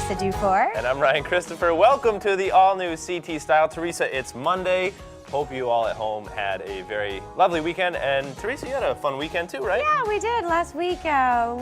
Teresa Dufour. And I'm Ryan Christopher. Welcome to the all-new CT Style. Teresa, it's Monday. Hope you all at home had a very lovely weekend. And Teresa, you had a fun weekend too, right? Yeah, we did. Last week,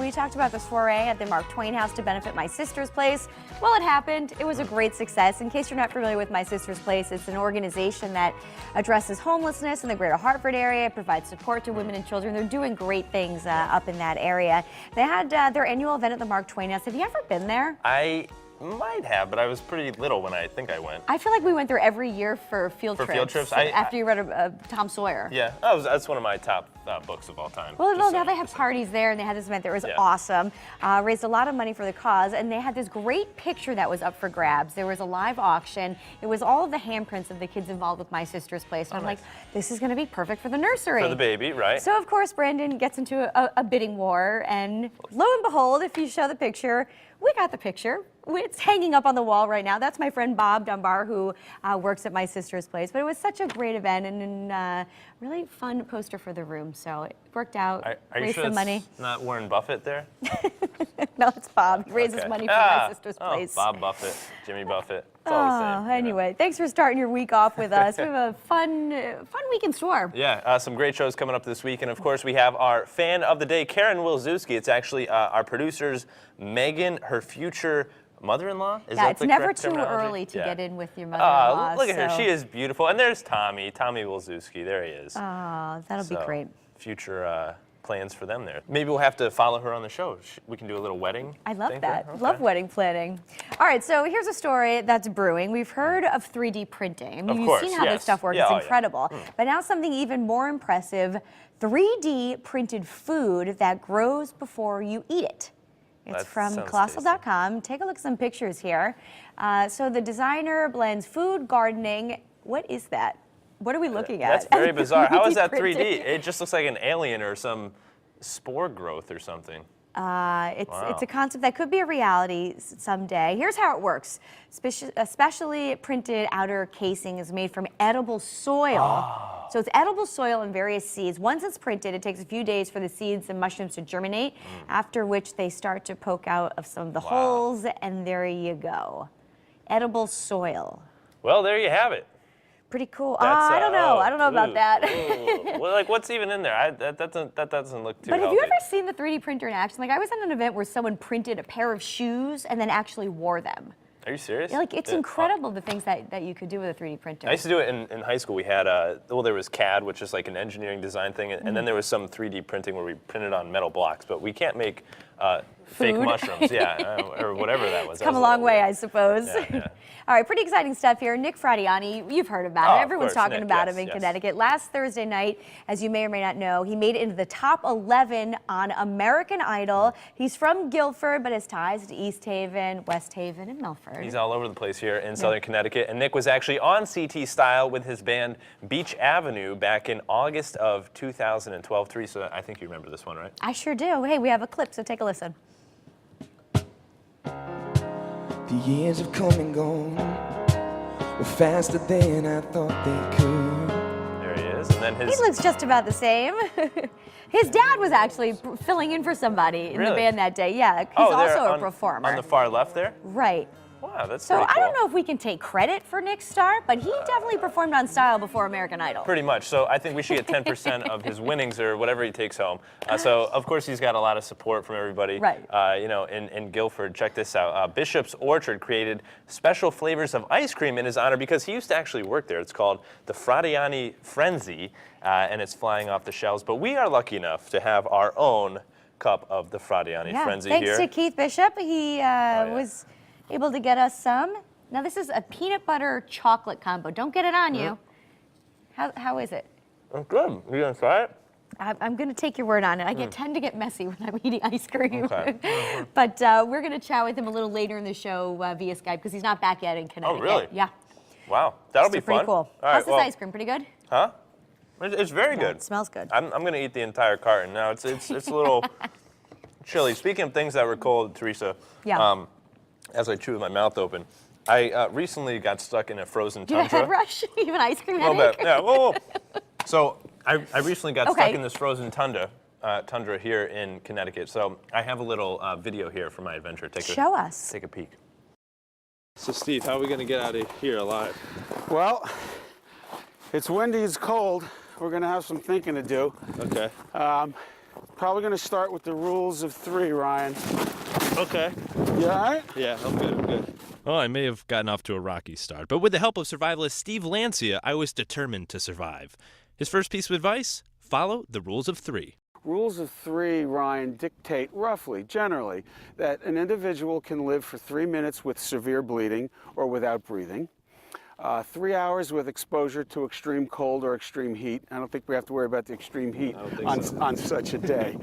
we talked about the soiree at the Mark Twain House to benefit My Sister's Place. Well, it happened. It was a great success. In case you're not familiar with My Sister's Place, it's an organization that addresses homelessness in the greater Hartford area, provides support to women and children. They're doing great things up in that area. They had their annual event at the Mark Twain House. Have you ever been there? I might have, but I was pretty little when I think I went. I feel like we went there every year for field trips. Field trips? After you read Tom Sawyer. Yeah, that's one of my top books of all time. Well, now they have parties there, and they had this event that was awesome. Raised a lot of money for the cause, and they had this great picture that was up for grabs. There was a live auction. It was all of the handprints of the kids involved with My Sister's Place. And I'm like, this is going to be perfect for the nursery. For the baby, right? So, of course, Brandon gets into a bidding war, and lo and behold, if you show the picture, we got the picture. It's hanging up on the wall right now. That's my friend Bob Dunbar, who works at My Sister's Place. But it was such a great event and really fun poster for the room. So it worked out. Are you sure some money. It's not Warren Buffett there? No, it's Bob. He raises money for My Sister's Place. Bob Buffett, Jimmy Buffett. It's all the same. Anyway, thanks for starting your week off with us. We have a fun week in store. Yeah, some great shows coming up this week. And, of course, we have our fan of the day, Karen Wilczewski. It's actually our producer's Megan, her future mother-in-law? Yeah, it's never too early to get in with your mother-in-law. Look at her. She is beautiful. And there's Tommy Wilczewski. There he is. Oh, that'll be great. Future plans for them there. Maybe we'll have to follow her on the show. We can do a little wedding. I love that. Okay. Love wedding planning. All right, so here's a story that's brewing. We've heard of 3D printing. I mean, you've seen how this stuff works. It's incredible. Yeah. But now something even more impressive, 3D printed food that grows before you eat it. It's from Colossal.com. Take a look at some pictures here. So the designer blends food, gardening. What is that? What are we looking at? That's very bizarre. How is that 3D? It just looks like an alien or some spore growth or something. It's a concept that could be a reality someday. Here's how it works. Especially printed outer casing is made from edible soil. So it's edible soil and various seeds. Once it's printed, it takes a few days for the seeds and mushrooms to germinate, after which they start to poke out of some of the holes, and there you go. Edible soil. Well, there you have it. Pretty cool. I don't know. I don't know about that. Well, like, what's even in there? That doesn't look too healthy. But have you ever seen the 3D printer in action? Like, I was at an event where someone printed a pair of shoes and then actually wore them. Are you serious? Yeah, like, it's incredible the things that you could do with a 3D printer. I used to do it in high school. We had, well, there was CAD, which is like an engineering design thing, and then there was some 3D printing where we printed on metal blocks, but we can't make fake mushrooms, or whatever that was. It's come a long way, I suppose. Yeah. All right, pretty exciting stuff here. Nick Fradiani, you've heard about it. Everyone's talking about him in Connecticut. Last Thursday night, as you may or may not know, he made it into the top 11 on American Idol. He's from Guilford, but has ties to East Haven, West Haven, and Milford. He's all over the place here in Southern Connecticut. And Nick was actually on CT Style with his band Beach Avenue back in August of 2012. Teresa, I think you remember this one, right? I sure do. Hey, we have a clip, so take a listen. The years have come and gone, were faster than I thought they could. There he is, and then he looks just about the same. His dad was actually filling in for somebody in the band that day. Yeah, he's also a performer. On the far left there? Right. Wow, that's so pretty cool. I don't know if we can take credit for Nick's start, but he definitely performed on Style before American Idol. Pretty much. So I think we should get 10% of his winnings or whatever he takes home. So of course he's got a lot of support from everybody. Right. You know, in Guilford. Check this out. Bishop's Orchard created special flavors of ice cream in his honor because he used to actually work there. It's called the Fradiani Frenzy, and it's flying off the shelves. But we are lucky enough to have our own cup of the Fradiani Frenzy here. Thanks to Keith Bishop. He was able to get us some. Now this is a peanut butter chocolate combo. Don't get it on you. How is it? It's good. You gonna try it? I'm going to take your word on it. I tend to get messy when I'm eating ice cream. Okay. But we're going to chat with him a little later in the show via Skype because he's not back yet in Connecticut. Oh, really? Yeah. Wow. That'll be fun. Pretty cool. How's this ice cream? Pretty good? Huh? It's very good. It smells good. I'm going to eat the entire carton. Now, it's a little chilly. Speaking of things that were cold, Teresa, as I chew with my mouth open, I recently got stuck in a frozen tundra. You have a head rush? You have an ice cream headache? A little bit, yeah. Whoa. So I recently got stuck in this frozen tundra here in Connecticut. So I have a little video here from my adventure. Show us. Take a peek. So Steve, how are we gonna get out of here alive? Well, it's windy, it's cold. We're gonna have some thinking to do. Okay. Probably gonna start with the rules of 3, Ryan. Okay. You all right? Yeah, I'm good. Well, I may have gotten off to a rocky start, but with the help of survivalist Steve Lancia, I was determined to survive. His first piece of advice, follow the rules of 3. Rules of 3, Ryan, dictate roughly, generally, that an individual can live for 3 minutes with severe bleeding or without breathing, 3 hours with exposure to extreme cold or extreme heat. I don't think we have to worry about the extreme heat on such a day.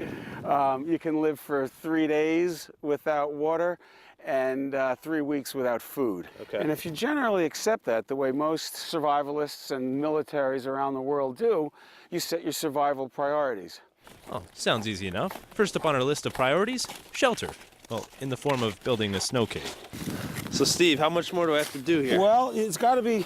You can live for 3 days without water and 3 weeks without food. Okay. And if you generally accept that, the way most survivalists and militaries around the world do, you set your survival priorities. Oh, sounds easy enough. First up on our list of priorities, shelter. Well, in the form of building a snow cave. So Steve, how much more do I have to do here? Well, it's got to be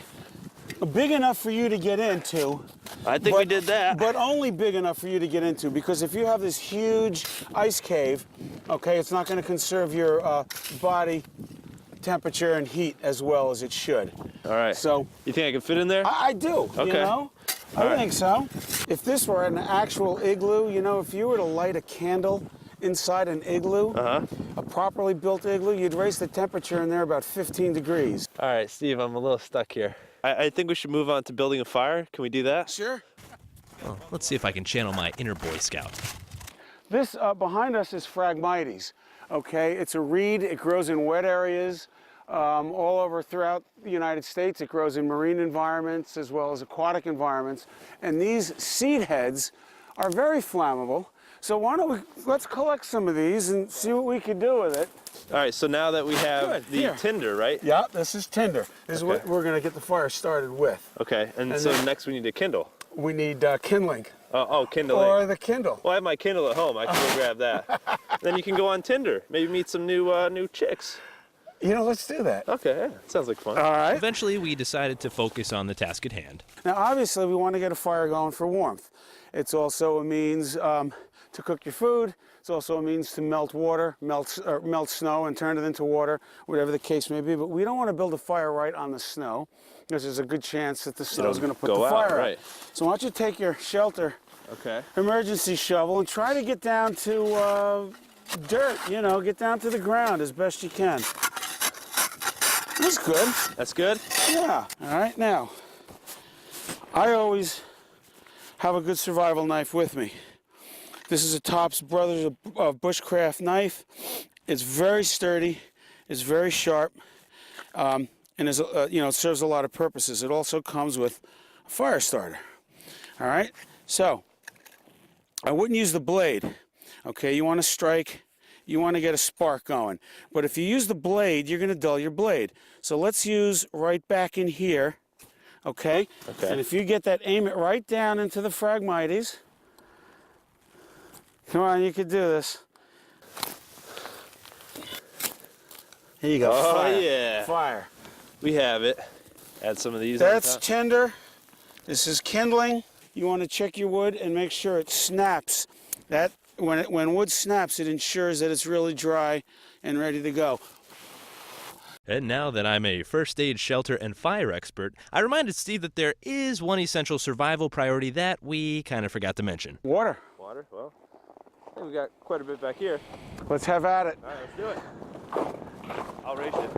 big enough for you to get into. I think we did that. But only big enough for you to get into, because if you have this huge ice cave, okay, it's not going to conserve your body temperature and heat as well as it should. All right. So you think I can fit in there? I do. Okay. You know? I think so. If this were an actual igloo, you know, if you were to light a candle inside an igloo, a properly built igloo, you'd raise the temperature in there about 15 degrees. All right, Steve, I'm a little stuck here. I think we should move on to building a fire. Can we do that? Sure. Well, let's see if I can channel my inner Boy Scout. This behind us is Phragmites. Okay, it's a reed. It grows in wet areas all over throughout the United States. It grows in marine environments as well as aquatic environments. And these seed heads are very flammable. So why don't let's collect some of these and see what we can do with it. All right, so now that we have the tinder, right? Yeah, this is tinder. This is what we're going to get the fire started with. Okay, and so next we need a Kindle. We need kindling. Kindling. Or the Kindle. Well, I have my Kindle at home. I can go grab that. Then you can go on Tinder. Maybe meet some new chicks. You know, let's do that. Okay, yeah, sounds like fun. All right. Eventually, we decided to focus on the task at hand. Now, obviously, we want to get a fire going for warmth. It's also a means to cook your food. It's also a means to melt water, melt snow and turn it into water, whatever the case may be. But we don't want to build a fire right on the snow, because there's a good chance that the snow is going to put the fire out. Right. So why don't you take your shelter emergency shovel and try to get down to dirt, you know, get down to the ground as best you can. That's good. That's good? Yeah. All right, now, I always have a good survival knife with me. This is a Tops Brothers bushcraft knife. It's very sturdy, it's very sharp, and is, you know, it serves a lot of purposes. It also comes with a fire starter. All right, so I wouldn't use the blade. Okay, you want to strike, you want to get a spark going. But if you use the blade, you're going to dull your blade. So let's use right back in here. Okay? And if you get that, aim it right down into the Phragmites. Come on, you can do this. Here you go. Oh, fire. Yeah. Fire. We have it. Add some of these. That's tinder. This is kindling. You want to check your wood and make sure it snaps. That when wood snaps, it ensures that it's really dry and ready to go. And now that I'm a first aid, shelter, and fire expert, I reminded Steve that there is one essential survival priority that we kind of forgot to mention. Water. Water? Well, I think we got quite a bit back here. Let's have at it. All right, let's do it. I'll race it.